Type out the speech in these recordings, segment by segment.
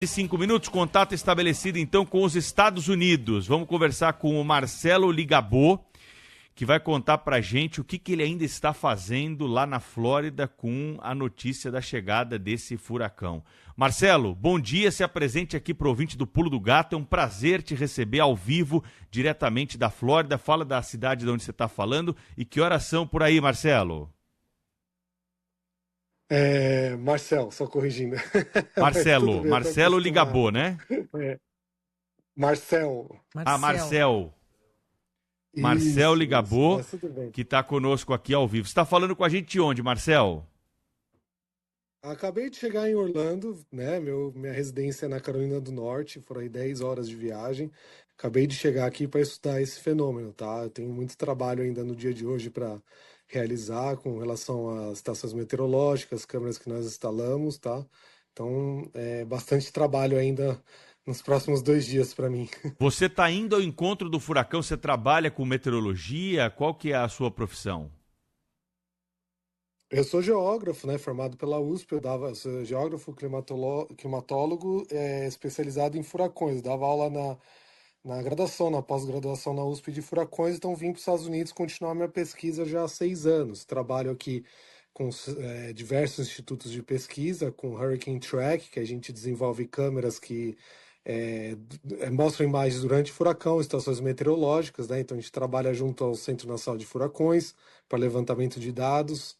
5 minutos, contato estabelecido então com os Estados Unidos. Vamos conversar com o Marcelo Ligabô, que vai contar pra gente o que ele ainda está fazendo lá na Flórida com a notícia da chegada desse furacão. Marcelo, bom dia, se apresente aqui pro ouvinte do Pulo do Gato, é um prazer te receber ao vivo, diretamente da Flórida. Fala da cidade de onde você está falando e que horas são por aí, Marcelo? Marcel, só corrigindo. Marcelo, Tudo bem, eu tô Marcelo acostumado. Ligabô, né? É, Marcel, Ah, Marcel. Marcel isso, Ligabô, mas tudo bem. que está conosco aqui ao vivo. Você está falando com a gente de onde, Marcel? Acabei de chegar em Orlando, né? Minha residência é na Carolina do Norte, foram aí 10 horas de viagem. Acabei de chegar aqui para estudar esse fenômeno, tá? Eu tenho muito trabalho ainda no dia de hoje para realizar com relação às estações meteorológicas, câmeras que nós instalamos, tá? Então, é bastante trabalho ainda nos próximos 2 dias para mim. Você está indo ao encontro do furacão, você trabalha com meteorologia, qual que é a sua profissão? Eu sou geógrafo, né, formado pela USP, eu sou geógrafo climatólogo, especializado em furacões. Eu dava aula na graduação, na pós-graduação na USP de furacões, então vim para os Estados Unidos continuar minha pesquisa já há 6 anos. Trabalho aqui com diversos institutos de pesquisa, com Hurricane Track, que a gente desenvolve câmeras que mostram imagens durante furacão, estações meteorológicas, né? Então a gente trabalha junto ao Centro Nacional de Furacões para levantamento de dados.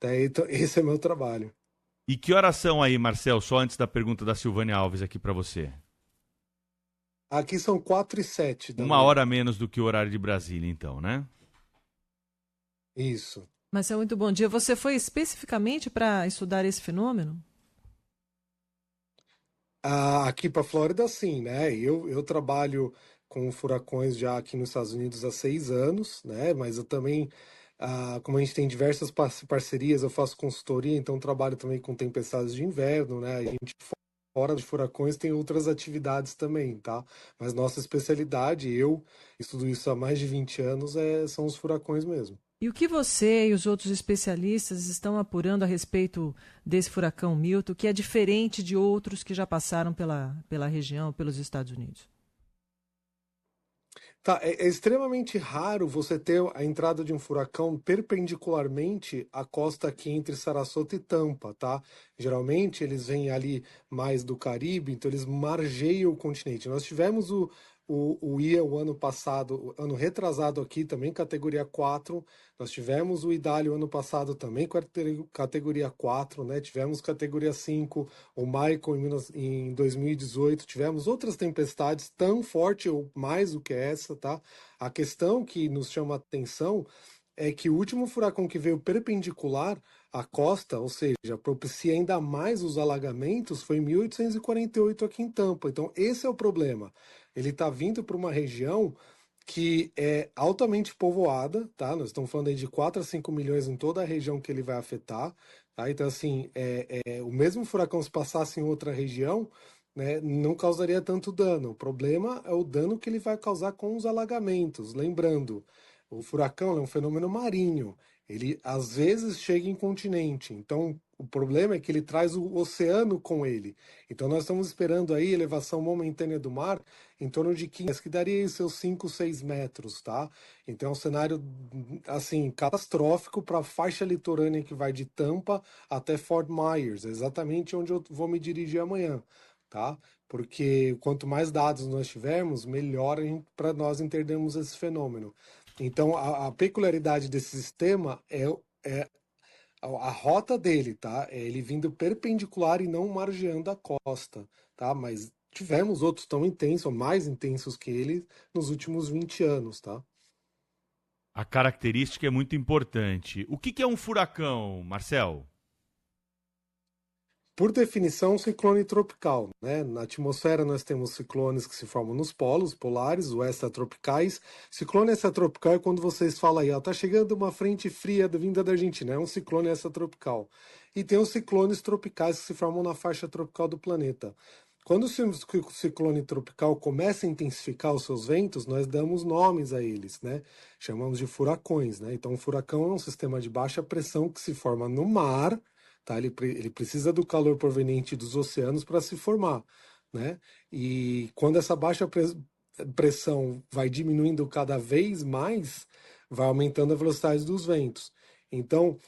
Então, esse é meu trabalho. E que horas são aí, Marcel? Só antes da pergunta da Silvânia Alves aqui para você. Aqui são 4h07 da Uma manhã. hora menos do que o horário de Brasília, então, né? Isso. Marcel, muito bom dia. Você foi especificamente para estudar esse fenômeno? Aqui para Flórida, sim, né? Eu trabalho com furacões já aqui nos Estados Unidos há 6 anos, né? Mas eu também, como a gente tem diversas parcerias, eu faço consultoria, então trabalho também com tempestades de inverno, né? A gente, fora de furacões, tem outras atividades também, tá? Mas nossa especialidade, eu estudo isso há mais de 20 anos, são os furacões mesmo. E o que você e os outros especialistas estão apurando a respeito desse furacão Milton, que é diferente de outros que já passaram pela região, pelos Estados Unidos? Tá, é extremamente raro você ter a entrada de um furacão perpendicularmente à costa aqui entre Sarasota e Tampa, tá? Geralmente eles vêm ali mais do Caribe, então eles margeiam o continente. Nós tivemos o Ia o ano passado, ano retrasado aqui também, categoria 4. Nós tivemos o Idalio ano passado também, categoria 4, né? Tivemos categoria 5, o Michael em 2018. Tivemos outras tempestades tão forte ou mais do que essa, tá? A questão que nos chama a atenção é que o último furacão que veio perpendicular à costa, ou seja, propicia ainda mais os alagamentos, foi em 1848 aqui em Tampa. Então, esse é o problema. Ele está vindo para uma região que é altamente povoada, tá? Nós estamos falando aí de 4 a 5 milhões em toda a região que ele vai afetar, tá? Então, assim, o mesmo furacão se passasse em outra região, né, não causaria tanto dano. O problema é o dano que ele vai causar com os alagamentos. Lembrando, o furacão é um fenômeno marinho. Ele às vezes chega em continente. Então, o problema é que ele traz o oceano com ele. Então, nós estamos esperando aí elevação momentânea do mar em torno de 15, que daria aí seus 5, 6 metros, tá? Então, é um cenário, assim, catastrófico para a faixa litorânea que vai de Tampa até Fort Myers, exatamente onde eu vou me dirigir amanhã, tá? Porque quanto mais dados nós tivermos, melhor para nós entendermos esse fenômeno. Então, a peculiaridade desse sistema é a rota dele, tá? É ele vindo perpendicular e não margeando a costa, tá? Mas tivemos outros tão intensos, ou mais intensos que ele, nos últimos 20 anos, tá? A característica é muito importante. O que é um furacão, Marcel? Por definição, um ciclone tropical, né? Na atmosfera nós temos ciclones que se formam nos polos polares, os extratropicais. Ciclone extratropical é quando vocês falam aí, ó, tá chegando uma frente fria vinda da Argentina, é um ciclone extratropical. E tem os ciclones tropicais que se formam na faixa tropical do planeta. Quando o ciclone tropical começa a intensificar os seus ventos, nós damos nomes a eles, né? Chamamos de furacões, né? Então, um furacão é um sistema de baixa pressão que se forma no mar, tá? Ele precisa do calor proveniente dos oceanos para se formar, né? E quando essa pressão vai diminuindo cada vez mais, vai aumentando a velocidade dos ventos. Então,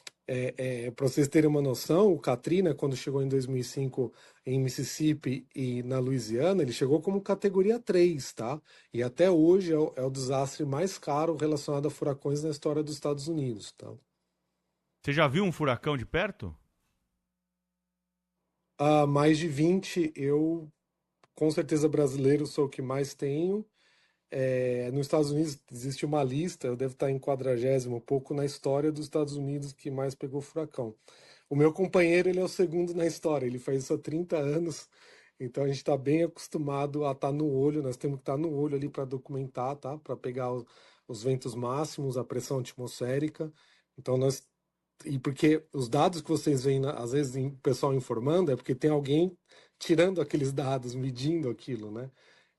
para vocês terem uma noção, o Katrina, quando chegou em 2005 em Mississippi e na Louisiana, ele chegou como categoria 3, tá? E até hoje é o desastre mais caro relacionado a furacões na história dos Estados Unidos, tá? Você já viu um furacão de perto? Mais de 20, eu com certeza brasileiro sou o que mais tenho. Nos Estados Unidos existe uma lista, eu devo estar em 40º, um pouco na história dos Estados Unidos que mais pegou furacão. O meu companheiro, ele é o segundo na história, ele faz isso há 30 anos, então a gente está bem acostumado a estar no olho, nós temos que estar no olho ali para documentar, tá? Para pegar os ventos máximos, a pressão atmosférica. Então e porque os dados que vocês veem, às vezes, o pessoal informando, é porque tem alguém tirando aqueles dados, medindo aquilo, né?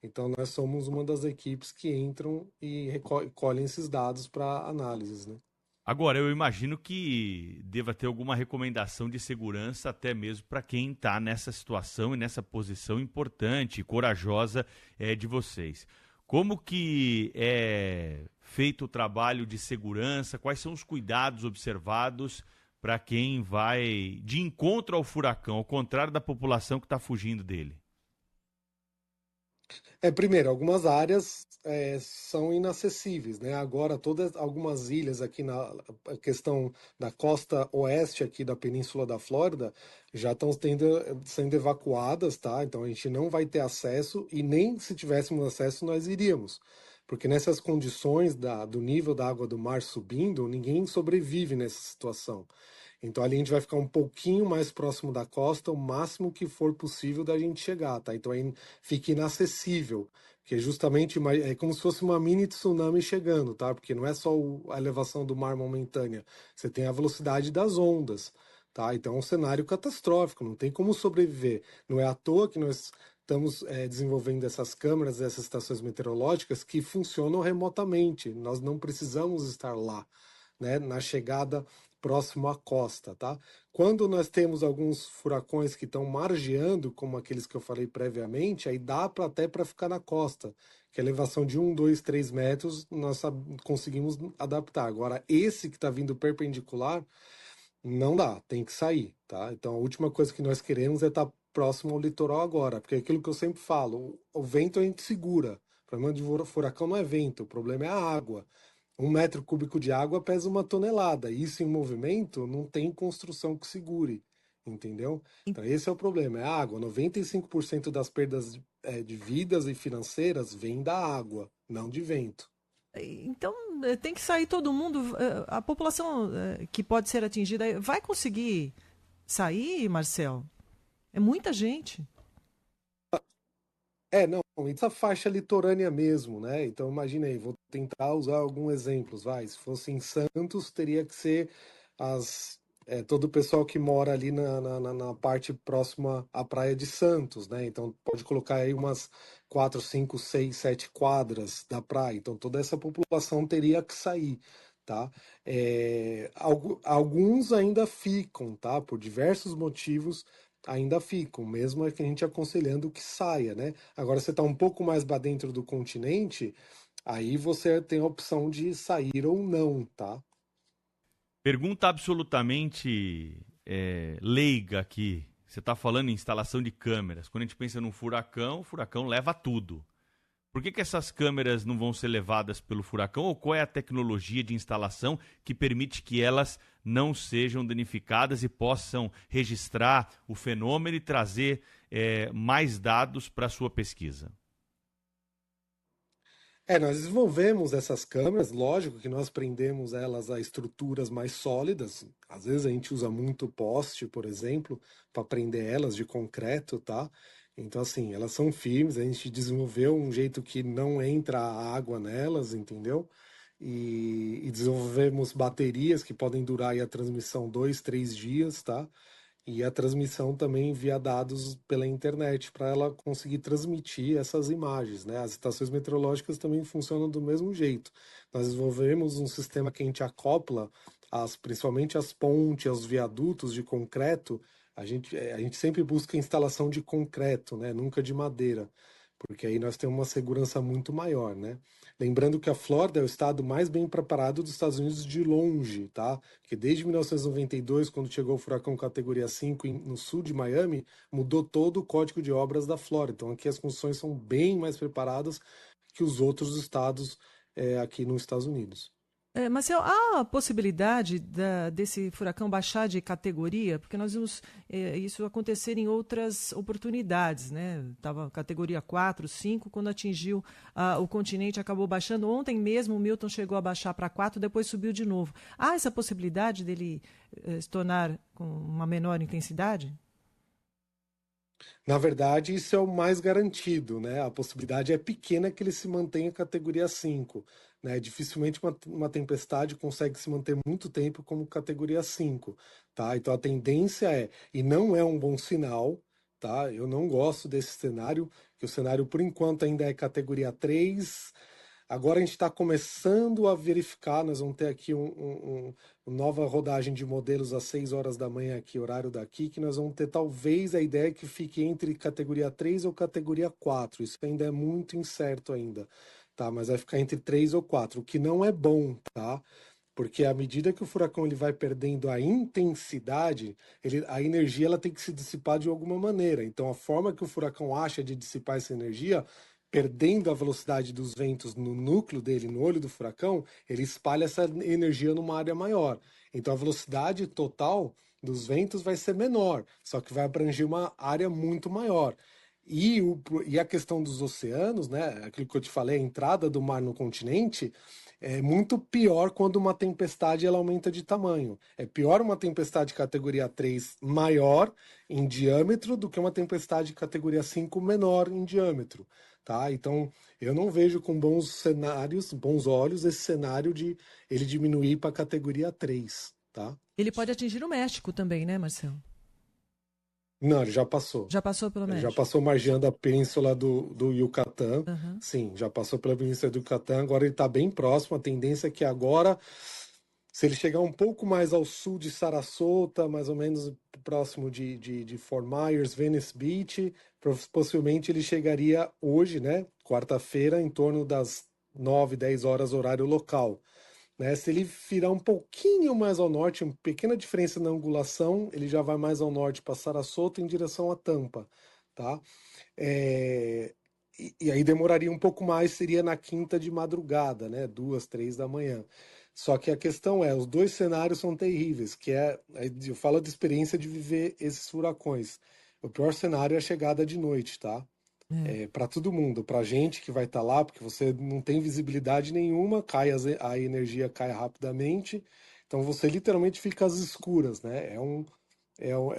Então, nós somos uma das equipes que entram e recolhem esses dados para análises, né? Agora, eu imagino que deva ter alguma recomendação de segurança até mesmo para quem está nessa situação e nessa posição importante e corajosa de vocês. Como que é feito o trabalho de segurança? Quais são os cuidados observados para quem vai de encontro ao furacão, ao contrário da população que está fugindo dele? Primeiro, algumas áreas são inacessíveis, né? Agora, algumas ilhas aqui na a questão da costa oeste aqui da Península da Flórida já estão sendo evacuadas, tá? Então a gente não vai ter acesso e nem se tivéssemos acesso nós iríamos. Porque nessas condições do nível da água do mar subindo, ninguém sobrevive nessa situação. Então ali a gente vai ficar um pouquinho mais próximo da costa, o máximo que for possível da gente chegar, tá? Então aí fica inacessível, porque justamente é como se fosse uma mini tsunami chegando, tá? Porque não é só a elevação do mar momentânea, você tem a velocidade das ondas, tá? Então é um cenário catastrófico, não tem como sobreviver. Não é à toa que nós estamos desenvolvendo essas câmeras, essas estações meteorológicas que funcionam remotamente. Nós não precisamos estar lá, né? Na chegada próximo à costa, tá? Quando nós temos alguns furacões que estão margeando, como aqueles que eu falei previamente, aí dá até para ficar na costa, que a elevação de 1, 2, 3 metros nós conseguimos adaptar. Agora, esse que está vindo perpendicular, não dá, tem que sair, tá? Então, a última coisa que nós queremos é estar próximo ao litoral agora, porque é aquilo que eu sempre falo, o vento a gente segura. O problema de furacão não é vento, o problema é a água. 1 metro cúbico de água pesa 1 tonelada. Isso em movimento não tem construção que segure, entendeu? Então esse é o problema, é a água. 95% das perdas de vidas e financeiras vem da água, não de vento. Então, tem que sair todo mundo. A população que pode ser atingida vai conseguir sair, Marcel? É muita gente. Não, essa faixa litorânea mesmo, né? Então imagina aí, vou tentar usar alguns exemplos, vai. Se fosse em Santos, teria que ser todo o pessoal que mora ali na parte próxima à praia de Santos, né? Então pode colocar aí umas 4, 5, 6, 7 quadras da praia. Então toda essa população teria que sair, tá? Alguns ainda ficam, tá? Por diversos motivos ainda ficam, mesmo é que a gente aconselhando que saia, né? Agora você está um pouco mais para dentro do continente, aí você tem a opção de sair ou não, tá? Pergunta absolutamente leiga aqui. Você está falando em instalação de câmeras. Quando a gente pensa num furacão, o furacão leva tudo. Por que essas câmeras não vão ser levadas pelo furacão? Ou qual é a tecnologia de instalação que permite que elas não sejam danificadas e possam registrar o fenômeno e trazer mais dados para a sua pesquisa? Nós desenvolvemos essas câmeras, lógico que nós prendemos elas a estruturas mais sólidas. Às vezes a gente usa muito poste, por exemplo, para prender elas de concreto, tá? Então, assim, elas são firmes, a gente desenvolveu um jeito que não entra a água nelas, entendeu? E desenvolvemos baterias que podem durar aí a transmissão 2, 3 dias, tá? E a transmissão também via dados pela internet para ela conseguir transmitir essas imagens, né? As estações meteorológicas também funcionam do mesmo jeito. Nós desenvolvemos um sistema que a gente acopla principalmente as pontes, aos viadutos de concreto, A gente sempre busca instalação de concreto, né? Nunca de madeira, porque aí nós temos uma segurança muito maior, né? Lembrando que a Flórida é o estado mais bem preparado dos Estados Unidos de longe, tá? Porque desde 1992, quando chegou o furacão categoria 5 no sul de Miami, mudou todo o código de obras da Flórida. Então aqui as construções são bem mais preparadas que os outros estados aqui nos Estados Unidos. Marcel, há a possibilidade desse furacão baixar de categoria? Porque nós vimos isso acontecer em outras oportunidades, né? Estava categoria 4, 5, quando atingiu o continente, acabou baixando. Ontem mesmo o Milton chegou a baixar para 4, depois subiu de novo. Há essa possibilidade dele se tornar com uma menor intensidade? Na verdade, isso é o mais garantido, né? A possibilidade é pequena que ele se mantenha categoria 5, né? Dificilmente uma tempestade consegue se manter muito tempo como categoria 5, tá? Então a tendência e não é um bom sinal, tá? Eu não gosto desse cenário, que o cenário por enquanto ainda é categoria 3. Agora a gente está começando a verificar, nós vamos ter aqui uma nova rodagem de modelos às 6 horas da manhã aqui, horário daqui, que nós vamos ter talvez a ideia que fique entre categoria 3 ou categoria 4. Isso ainda é muito incerto ainda, tá? Mas vai ficar entre 3 ou 4, o que não é bom, tá? Porque à medida que o furacão ele vai perdendo a intensidade, a energia ela tem que se dissipar de alguma maneira. Então a forma que o furacão acha de dissipar essa energia perdendo a velocidade dos ventos no núcleo dele, no olho do furacão, ele espalha essa energia numa área maior. Então a velocidade total dos ventos vai ser menor, só que vai abranger uma área muito maior. E a questão dos oceanos, né? Aquilo que eu te falei, a entrada do mar no continente, é muito pior quando uma tempestade ela aumenta de tamanho. É pior uma tempestade categoria 3 maior em diâmetro do que uma tempestade categoria 5 menor em diâmetro. Tá? Então, eu não vejo com bons olhos, esse cenário de ele diminuir para a categoria 3, tá? Ele pode atingir o México também, né, Marcelo? Não, ele já passou. Já passou pelo Ele já México? passou margeando a península do Yucatán. Uhum. Sim, já passou pela península do Yucatán. Agora ele está bem próximo. A tendência é que agora, se ele chegar um pouco mais ao sul de Sarasota, mais ou menos próximo de Fort Myers, Venice Beach, possivelmente ele chegaria hoje, né, quarta-feira, em torno das 9, 10 horas horário local. Né? Se ele virar um pouquinho mais ao norte, uma pequena diferença na angulação, ele já vai mais ao norte para Sarasota em direção a Tampa, tá? E aí demoraria um pouco mais, seria na quinta de madrugada, né? 2, 3 da manhã. Só que a questão os dois cenários são terríveis, eu falo de experiência de viver esses furacões. O pior cenário é a chegada de noite, tá? Para todo mundo, para gente que vai estar lá, porque você não tem visibilidade nenhuma, a energia cai rapidamente, então você literalmente fica às escuras, né? É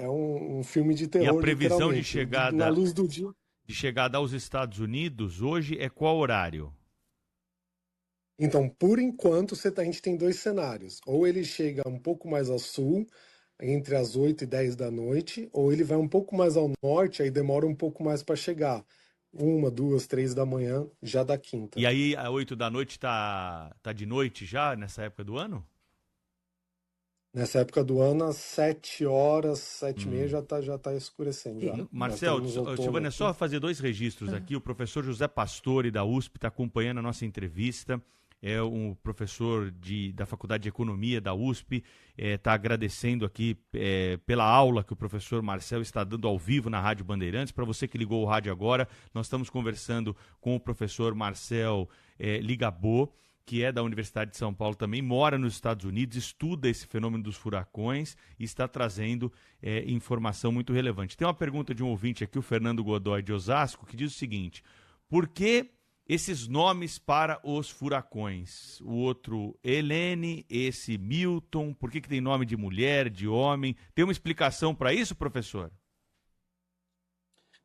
um filme de E a terror, previsão de literalmente. Na chegada, luz do dia. de chegada aos Estados Unidos hoje é qual horário? Então, por enquanto, a gente tem dois cenários. Ou ele chega um pouco mais ao sul, entre as 8 e 10 da noite, ou ele vai um pouco mais ao norte, aí demora um pouco mais para chegar. 1, 2, 3 da manhã, já da quinta. E aí, às 8 da noite tá de noite já, nessa época do ano? Nessa época do ano, às 7 horas, 7 e meia, já tá escurecendo. Já. Marcelo, Silvana, é só fazer dois registros aqui. O professor José Pastore, da USP, está acompanhando a nossa entrevista. É um professor da Faculdade de Economia da USP, está agradecendo aqui pela aula que o professor Marcel está dando ao vivo na Rádio Bandeirantes. Para você que ligou o rádio agora, nós estamos conversando com o professor Marcel Ligabô, que é da Universidade de São Paulo também, mora nos Estados Unidos, estuda esse fenômeno dos furacões e está trazendo informação muito relevante. Tem uma pergunta de um ouvinte aqui, o Fernando Godoy de Osasco, que diz o seguinte: por que esses nomes para os furacões? O outro Helene, esse Milton, por que tem nome de mulher, de homem? Tem uma explicação para isso, professor?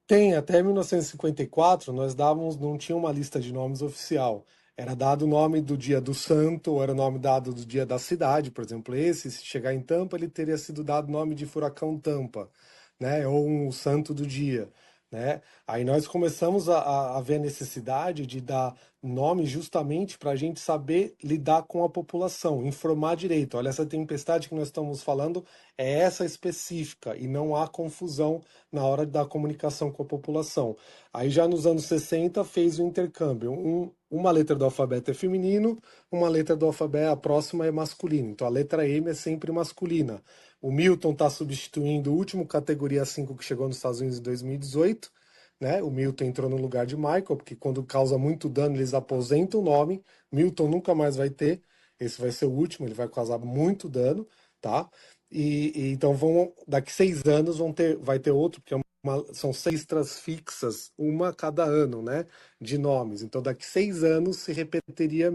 Tem, até 1954 não tinha uma lista de nomes oficial. Era dado o nome do dia do santo, ou era o nome dado do dia da cidade, por exemplo, se chegar em Tampa, ele teria sido dado o nome de furacão Tampa, né? Ou um santo do dia. né? Aí nós começamos a ver a necessidade de dar nome justamente para a gente saber lidar com a população, informar direito. Olha, essa tempestade que nós estamos falando é essa específica e não há confusão na hora da comunicação com a população. Aí já nos anos 60 fez o intercâmbio. Uma letra do alfabeto é feminino, uma letra do alfabeto, a próxima é masculina. Então a letra M é sempre masculina. O Milton está substituindo o último categoria 5 que chegou nos Estados Unidos em 2018, né? O Milton entrou no lugar de Michael, porque quando causa muito dano, eles aposentam o nome. Milton nunca mais vai ter. Esse vai ser o último, ele vai causar muito dano, tá? Então daqui 6 anos vai ter outro, porque são 6 letras fixas, uma a cada ano, né? De nomes. Então daqui 6 anos se repetiria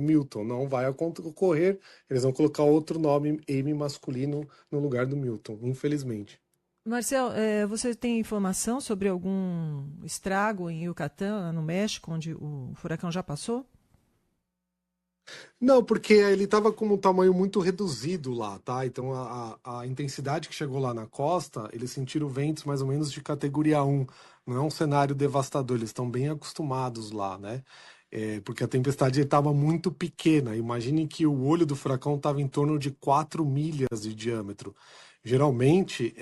Milton. Não vai ocorrer, eles vão colocar outro nome M masculino no lugar do Milton, infelizmente. Marcel, você tem informação sobre algum estrago em Yucatán, no México, onde o furacão já passou? Não, porque ele estava com um tamanho muito reduzido lá, tá? Então a intensidade que chegou lá na costa, eles sentiram ventos mais ou menos de categoria 1. Não é um cenário devastador, eles estão bem acostumados lá, né? Porque a tempestade estava muito pequena. Imagine que o olho do furacão estava em torno de 4 milhas de diâmetro. Geralmente,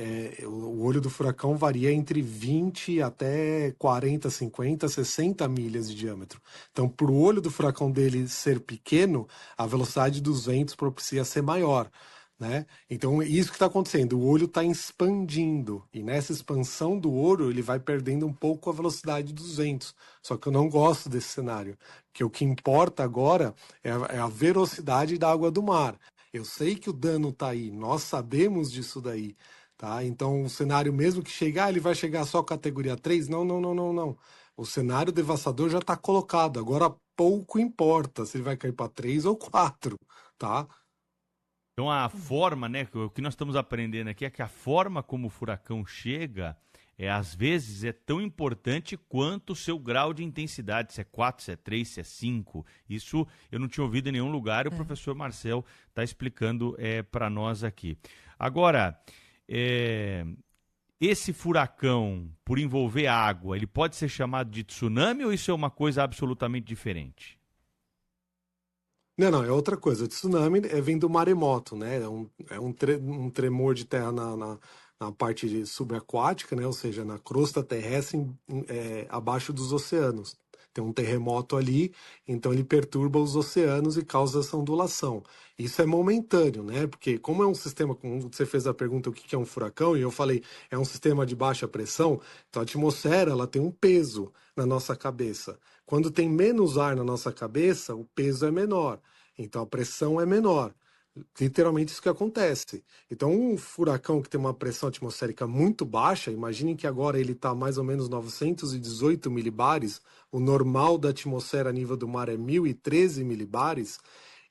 o olho do furacão varia entre 20 até 40, 50, 60 milhas de diâmetro. Então, para o olho do furacão dele ser pequeno, a velocidade dos ventos propicia ser maior, né? Então, isso que está acontecendo, o olho está expandindo, e nessa expansão do olho, ele vai perdendo um pouco a velocidade dos ventos. Só que eu não gosto desse cenário, porque o que importa agora é a velocidade da água do mar. Eu sei que o dano está aí, nós sabemos disso daí, tá? Então, o cenário mesmo que chegar, ele vai chegar só categoria 3? Não, não, não, não, não. O cenário devastador já está colocado, agora pouco importa se ele vai cair para 3 ou 4, tá? Então a forma, né, o que nós estamos aprendendo aqui é que a forma como o furacão chega, às vezes é tão importante quanto o seu grau de intensidade, se é 4, se é 3, se é 5. Isso eu não tinha ouvido em nenhum lugar e o professor Marcel está explicando para nós aqui. Agora, esse furacão, por envolver água, ele pode ser chamado de tsunami ou isso é uma coisa absolutamente diferente? Não, não, é outra coisa. O tsunami vem do maremoto, né? Um tremor de terra na parte subaquática, né? Ou seja, na crosta terrestre abaixo dos oceanos. Tem um terremoto ali, então ele perturba os oceanos e causa essa ondulação. Isso é momentâneo, né? Porque como é um sistema, como você fez a pergunta o que é um furacão, e eu falei, é um sistema de baixa pressão, então a atmosfera ela tem um peso na nossa cabeça. Quando tem menos ar na nossa cabeça, o peso é menor, então a pressão é menor. Literalmente isso que acontece. Então, um furacão que tem uma pressão atmosférica muito baixa, imaginem que agora ele está mais ou menos 918 milibares, o normal da atmosfera a nível do mar é 1013 milibares.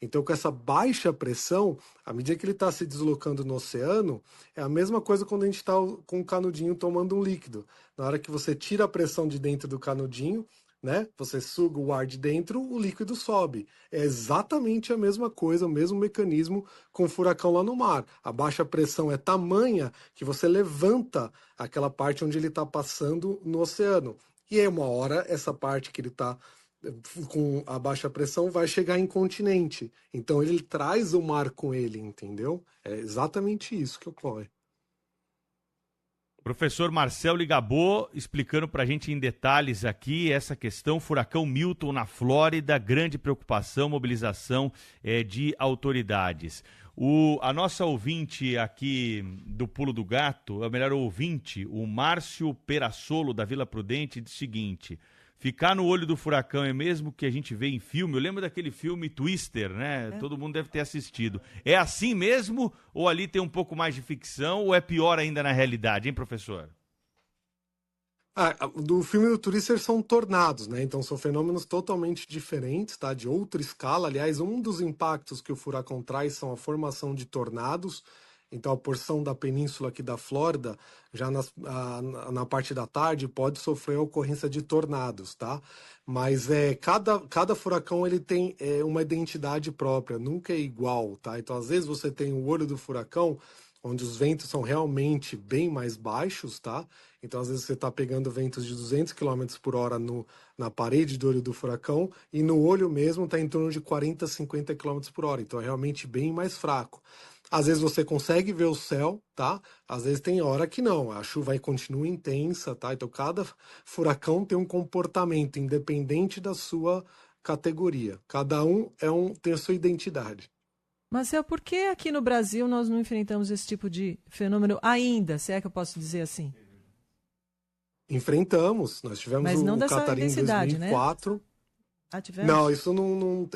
Então, com essa baixa pressão, à medida que ele está se deslocando no oceano, é a mesma coisa quando a gente está com um canudinho tomando um líquido. Na hora que você tira a pressão de dentro do canudinho, né? Você suga o ar de dentro, o líquido sobe. É exatamente a mesma coisa, o mesmo mecanismo com o furacão lá no mar. A baixa pressão é tamanha que você levanta aquela parte onde ele está passando no oceano. E aí, uma hora, essa parte que ele está com a baixa pressão vai chegar em continente. Então, ele traz o mar com ele, entendeu? É exatamente isso que ocorre. Professor Marcel Ligabô explicando para a gente em detalhes aqui essa questão, furacão Milton na Flórida, grande preocupação, mobilização de autoridades. A nossa ouvinte aqui do Pulo do Gato, a melhor ouvinte, o Márcio Perassolo da Vila Prudente, diz o seguinte: ficar no olho do furacão é mesmo que a gente vê em filme. Eu lembro daquele filme Twister, né? Todo mundo deve ter assistido. É assim mesmo? Ou ali tem um pouco mais de ficção? Ou é pior ainda na realidade, hein, professor? Do filme do Twister são tornados, né? Então são fenômenos totalmente diferentes, tá? De outra escala. Aliás, um dos impactos que o furacão traz são a formação de tornados. Então, a porção da península aqui da Flórida, já na parte da tarde, pode sofrer a ocorrência de tornados, tá? Mas cada furacão ele tem uma identidade própria, nunca é igual, tá? Então, às vezes você tem o olho do furacão onde os ventos são realmente bem mais baixos, tá? Então, às vezes, você está pegando ventos de 200 quilômetros por hora na parede do olho do furacão e no olho mesmo está em torno de 40, 50 quilômetros por hora. Então, é realmente bem mais fraco. Às vezes você consegue ver o céu, tá? Às vezes tem hora que não, a chuva aí continua intensa, tá? Então, cada furacão tem um comportamento independente da sua categoria. Cada um tem a sua identidade. Marcel, por que aqui no Brasil nós não enfrentamos esse tipo de fenômeno ainda, se é que eu posso dizer assim? Enfrentamos, nós tivemos Mas não o dessa Catarina em intensidade, né? 2004. Ah, Não, tivemos? isso não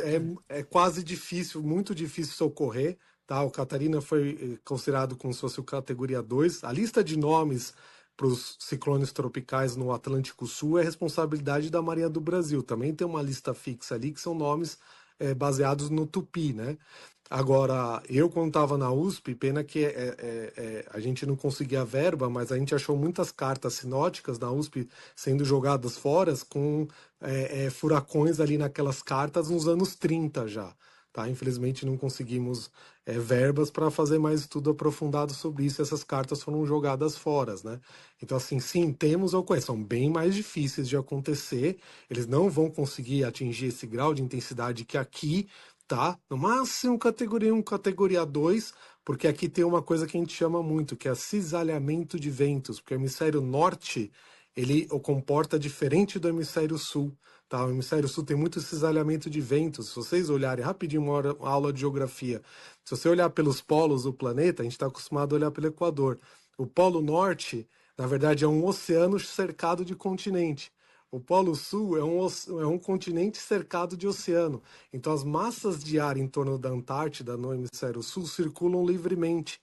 é quase difícil, muito difícil socorrer, tá? O Catarina foi considerado como se fosse o categoria 2. A lista de nomes para os ciclones tropicais no Atlântico Sul é responsabilidade da Marinha do Brasil. Também tem uma lista fixa ali que são nomes baseados no Tupi, né? Agora, eu quando estava na USP, pena que a gente não conseguia verba, mas a gente achou muitas cartas sinóticas na USP sendo jogadas fora com furacões ali naquelas cartas nos anos 30 já. Tá? Infelizmente não conseguimos verbas para fazer mais estudo aprofundado sobre isso. Essas cartas foram jogadas fora, né? Então, assim, sim, temos ocorrências, são bem mais difíceis de acontecer. Eles não vão conseguir atingir esse grau de intensidade que aqui tá, no máximo categoria 1, categoria 2, porque aqui tem uma coisa que a gente chama muito, que é cisalhamento de ventos, porque o hemisfério norte, ele o comporta diferente do hemisfério sul, tá? O hemisfério sul tem muito cisalhamento de ventos. Se vocês olharem rapidinho uma aula de geografia, se você olhar pelos polos do planeta, a gente está acostumado a olhar pelo Equador. O polo norte, na verdade, é um oceano cercado de continente. O Polo Sul é um continente cercado de oceano. Então, as massas de ar em torno da Antártida, no hemisfério sul, circulam livremente.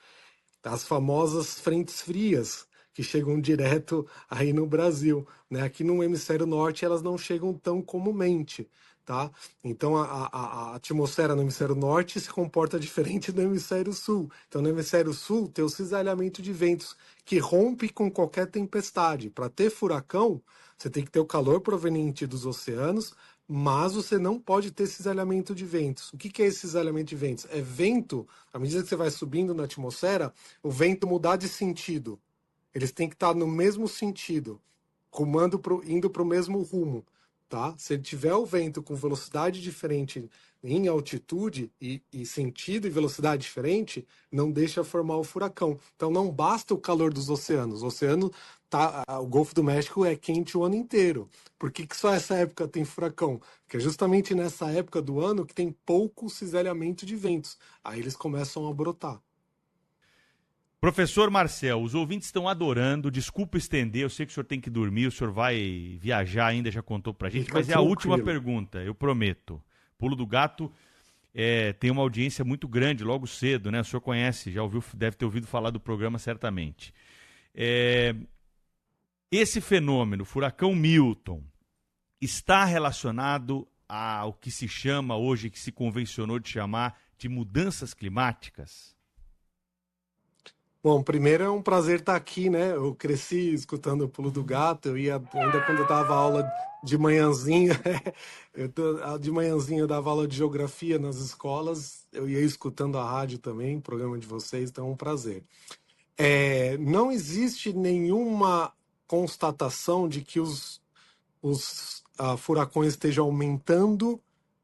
As famosas frentes frias, que chegam direto aí no Brasil, né? Aqui no hemisfério norte, elas não chegam tão comumente. Tá? Então, a atmosfera no hemisfério norte se comporta diferente do hemisfério sul. Então, no hemisfério sul, tem o cisalhamento de ventos que rompe com qualquer tempestade. Para ter furacão, você tem que ter o calor proveniente dos oceanos, mas você não pode ter cisalhamento de ventos. O que é esse cisalhamento de ventos? É vento, à medida que você vai subindo na atmosfera, o vento mudar de sentido. Eles têm que estar no mesmo sentido, indo para o mesmo rumo. Tá? Se tiver o vento com velocidade diferente em altitude e sentido e velocidade diferente, não deixa formar o furacão. Então não basta o calor dos oceanos. O oceano o Golfo do México é quente o ano inteiro. Por que só essa época tem furacão? Porque é justamente nessa época do ano que tem pouco cisalhamento de ventos. Aí eles começam a brotar. Professor Marcel, os ouvintes estão adorando, desculpa estender, eu sei que o senhor tem que dormir, o senhor vai viajar ainda, já contou pra gente, mas é a última pergunta, eu prometo. Pulo do Gato tem uma audiência muito grande logo cedo, né? O senhor conhece, já ouviu, deve ter ouvido falar do programa certamente. Esse fenômeno, furacão Milton, está relacionado ao que se chama hoje, que se convencionou de chamar de mudanças climáticas? Bom, primeiro é um prazer estar aqui, né? Eu cresci escutando o Pulo do Gato, eu ia, ainda quando eu dava aula de manhãzinha, de manhãzinha eu dava aula de geografia nas escolas, eu ia escutando a rádio também, o programa de vocês, então é um prazer. Não existe nenhuma constatação de que os furacões estejam aumentando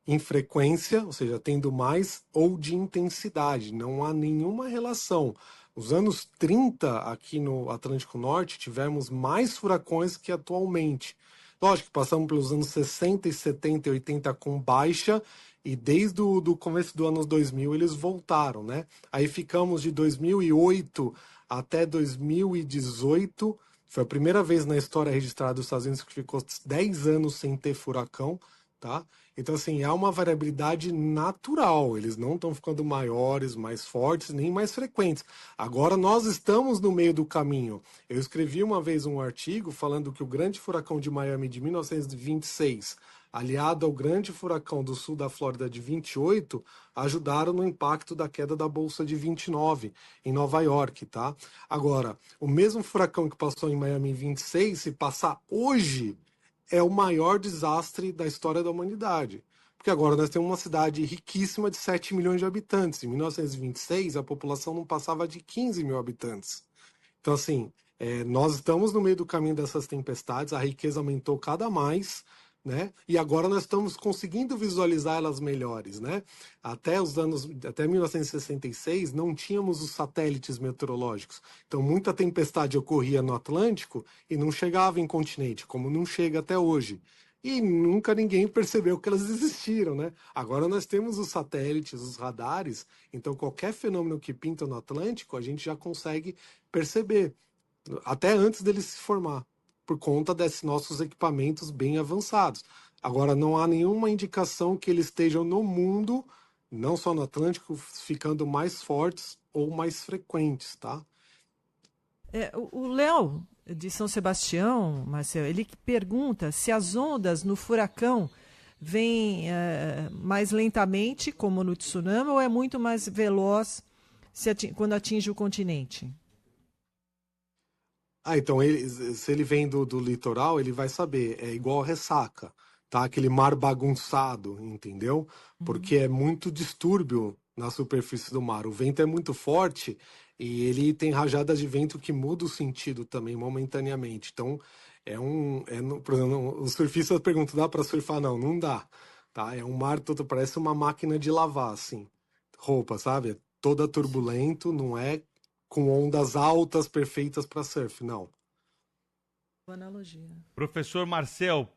em frequência, ou seja, tendo mais, ou de intensidade. Não há nenhuma relação. Nos anos 30, aqui no Atlântico Norte, tivemos mais furacões que atualmente. Lógico que passamos pelos anos 60, 70 e 80 com baixa, e desde o começo do ano 2000 eles voltaram, né? Aí ficamos de 2008 até 2018, foi a primeira vez na história registrada dos Estados Unidos que ficou 10 anos sem ter furacão, tá? Então, assim, há uma variabilidade natural. Eles não estão ficando maiores, mais fortes, nem mais frequentes. Agora, nós estamos no meio do caminho. Eu escrevi uma vez um artigo falando que o grande furacão de Miami de 1926, aliado ao grande furacão do sul da Flórida de 28, ajudaram no impacto da queda da Bolsa de 29 em Nova York, tá? Agora, o mesmo furacão que passou em Miami em 26, se passar hoje, é o maior desastre da história da humanidade. Porque agora nós temos uma cidade riquíssima de 7 milhões de habitantes. Em 1926, a população não passava de 15 mil habitantes. Então, assim, nós estamos no meio do caminho dessas tempestades, a riqueza aumentou cada mais, né? E agora nós estamos conseguindo visualizar elas melhores, né? Até 1966 não tínhamos os satélites meteorológicos. Então, muita tempestade ocorria no Atlântico e não chegava em continente, como não chega até hoje. E nunca ninguém percebeu que elas existiram, né? Agora nós temos os satélites, os radares, então qualquer fenômeno que pinta no Atlântico, a gente já consegue perceber, até antes dele se formar, por conta desses nossos equipamentos bem avançados. Agora, não há nenhuma indicação que eles estejam no mundo, não só no Atlântico, ficando mais fortes ou mais frequentes, tá? O Léo, de São Sebastião, Marcelo, ele pergunta se as ondas no furacão vêm mais lentamente, como no tsunami, ou é muito mais veloz quando atinge o continente? Então, se ele vem do litoral, ele vai saber, é igual a ressaca, tá? Aquele mar bagunçado, entendeu? Porque é muito distúrbio na superfície do mar. O vento é muito forte e ele tem rajadas de vento que mudam o sentido também momentaneamente. Então, por exemplo, os surfistas perguntam, dá para surfar? Não, não dá, tá? É um mar todo, parece uma máquina de lavar, assim, roupa, sabe? É toda turbulento, não é com ondas altas perfeitas para surf, não. Boa analogia. Professor Marcel,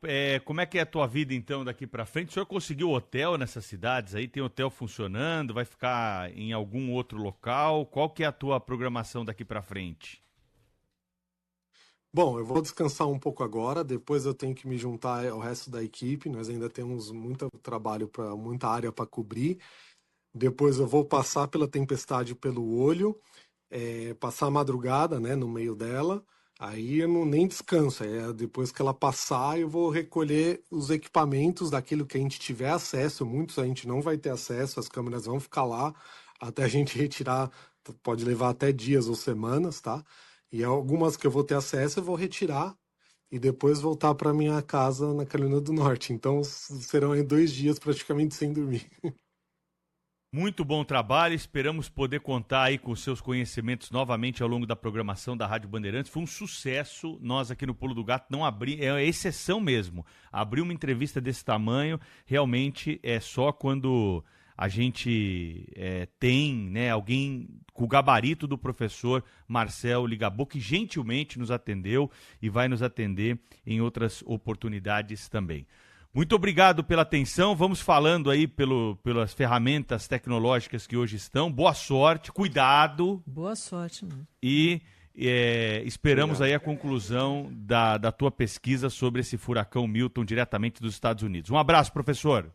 como é que é a tua vida então daqui para frente? O senhor conseguiu hotel nessas cidades aí? Tem hotel funcionando? Vai ficar em algum outro local? Qual que é a tua programação daqui para frente? Bom, eu vou descansar um pouco agora, depois eu tenho que me juntar ao resto da equipe, nós ainda temos muito trabalho, muita área para cobrir. Depois eu vou passar pela tempestade pelo olho, passar a madrugada, né, no meio dela. Aí eu nem descanso. Depois que ela passar, eu vou recolher os equipamentos daquilo que a gente tiver acesso. Muitos a gente não vai ter acesso, as câmeras vão ficar lá até a gente retirar. Pode levar até dias ou semanas, tá? E algumas que eu vou ter acesso, eu vou retirar e depois voltar para minha casa na Carolina do Norte. Então serão aí 2 dias praticamente sem dormir. Muito bom trabalho, esperamos poder contar aí com os seus conhecimentos novamente ao longo da programação da Rádio Bandeirantes. Foi um sucesso, nós aqui no Pulo do Gato não abrimos, é exceção mesmo, abrir uma entrevista desse tamanho realmente é só quando a gente tem, né, alguém com o gabarito do professor Marcelo Ligabô, que gentilmente nos atendeu e vai nos atender em outras oportunidades também. Muito obrigado pela atenção, vamos falando aí pelas ferramentas tecnológicas que hoje estão. Boa sorte, cuidado. Boa sorte, mano. E esperamos aí a conclusão da tua pesquisa sobre esse furacão Milton diretamente dos Estados Unidos. Um abraço, professor.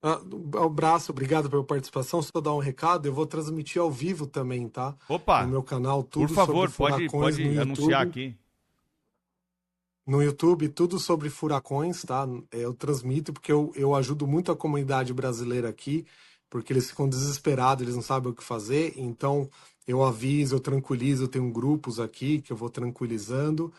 Um abraço, obrigado pela participação. Só dar um recado, eu vou transmitir ao vivo também, tá? Opa, no meu canal, tudo por favor, sobre furacões pode no anunciar YouTube. aqui. No YouTube, tudo sobre furacões, tá? Eu transmito porque eu ajudo muito a comunidade brasileira aqui, porque eles ficam desesperados, eles não sabem o que fazer. Então, eu aviso, eu tranquilizo, eu tenho grupos aqui que eu vou tranquilizando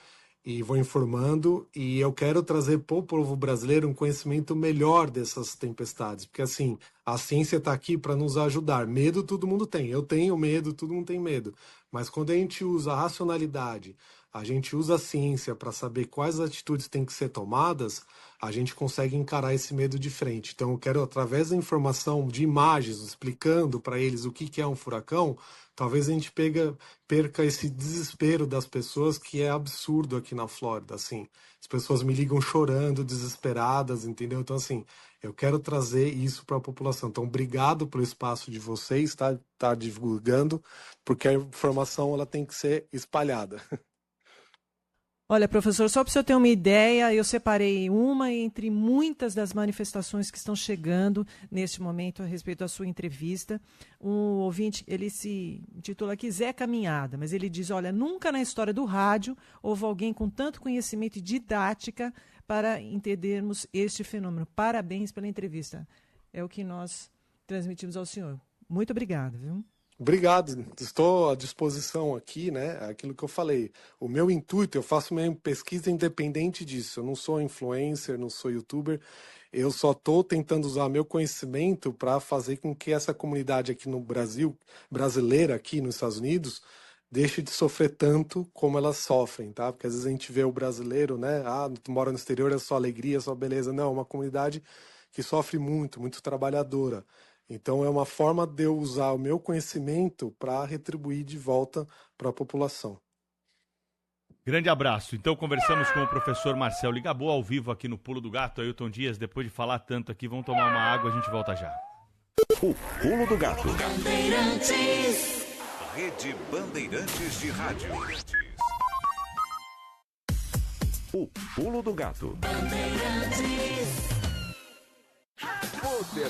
e vou informando. E eu quero trazer para o povo brasileiro um conhecimento melhor dessas tempestades, porque assim, a ciência está aqui para nos ajudar. Medo todo mundo tem, eu tenho medo, todo mundo tem medo. Mas quando a gente usa a racionalidade, a gente usa a ciência para saber quais atitudes têm que ser tomadas, a gente consegue encarar esse medo de frente. Então, eu quero, através da informação de imagens, explicando para eles o que é um furacão, talvez a gente perca esse desespero das pessoas, que é absurdo aqui na Flórida. Assim, as pessoas me ligam chorando, desesperadas, entendeu? Então, assim, eu quero trazer isso para a população. Então, obrigado pelo espaço de vocês, tá divulgando, porque a informação ela tem que ser espalhada. Olha, professor, só para o senhor ter uma ideia, eu separei uma entre muitas das manifestações que estão chegando neste momento a respeito da sua entrevista. Um ouvinte, ele se intitula aqui Zé Caminhada, mas ele diz, olha, nunca na história do rádio houve alguém com tanto conhecimento e didática para entendermos este fenômeno. Parabéns pela entrevista. É o que nós transmitimos ao senhor. Muito obrigada, viu? Obrigado, estou à disposição aqui, né? Aquilo que eu falei. O meu intuito, eu faço minha pesquisa independente disso. Eu não sou influencer, não sou youtuber. Eu só estou tentando usar meu conhecimento para fazer com que essa comunidade aqui no Brasil, brasileira aqui nos Estados Unidos, deixe de sofrer tanto como elas sofrem, tá? Porque às vezes a gente vê o brasileiro, né? Ah, tu mora no exterior, é só alegria, é só beleza. Não, é uma comunidade que sofre muito, muito trabalhadora. Então é uma forma de eu usar o meu conhecimento para retribuir de volta para a população. Grande abraço. Então conversamos com o professor Marcelo Ligabô ao vivo aqui no Pulo do Gato. Ailton Dias, depois de falar tanto aqui, vamos tomar uma água, a gente volta já. O Pulo do Gato. Bandeirantes. Rede Bandeirantes de Rádio. O Pulo do Gato. Bandeirantes.